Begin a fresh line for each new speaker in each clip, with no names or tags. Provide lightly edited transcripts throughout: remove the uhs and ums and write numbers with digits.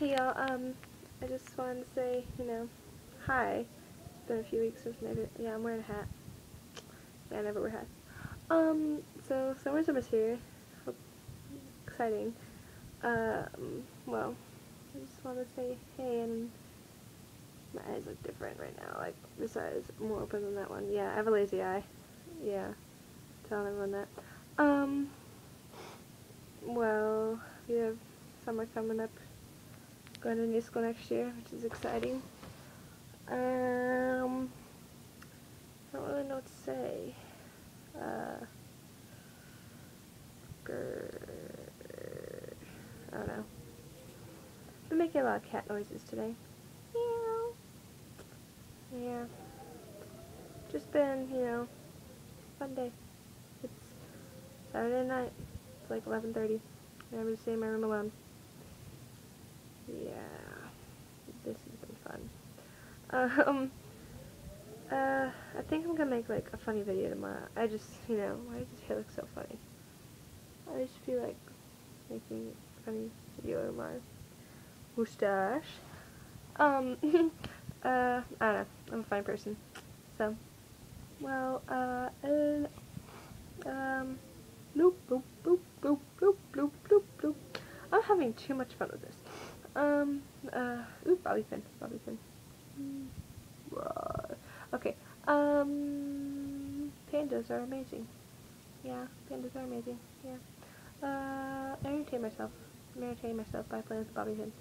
Hey y'all, I just wanted to say, hi. It's been a few weeks since yeah, I'm wearing a hat. Yeah, I never wear hats. So summer's here. Hope, exciting. Well, I just want to say hey, and my eyes look different right now. Like, this eye is more open than that one. Yeah, I have a lazy eye. Yeah, telling everyone that. Well, we have summer coming up. Going to new school next year, which is exciting. I don't really know what to say. I don't know. Been making a lot of cat noises today. Meow. Yeah. Just been, fun day. It's Saturday night. It's like 11:30. And I'm just sitting in my room alone. Yeah. This has been fun. I think I'm gonna make like a funny video tomorrow. I just, why does his hair look so funny? I just feel like making a funny video tomorrow. Moustache. I don't know. I'm a fine person. So, well, bloop, bloop, bloop, bloop, bloop, bloop, bloop, bloop. I'm having too much fun with this. Bobby pin, bobby pin. Okay, pandas are amazing. Yeah, pandas are amazing. Yeah. I entertain myself by playing with the bobby pin.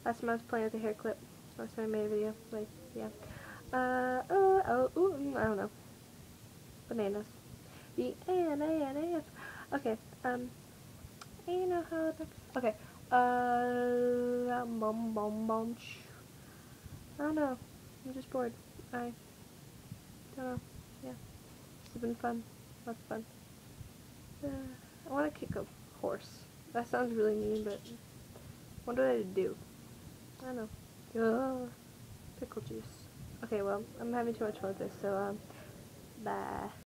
Last time I was playing with a hair clip. Last time I made a video. Like, yeah. I don't know. Bananas. B-A-N-A-N-A-S. Okay, you know how to... Okay, I don't know. I'm just bored. I don't know. Yeah. This has been fun. Lots of fun. I want to kick a horse. That sounds really mean, but what do I do? I don't know. Ugh. Pickle juice. Okay, well, I'm having too much fun with this, so, bye.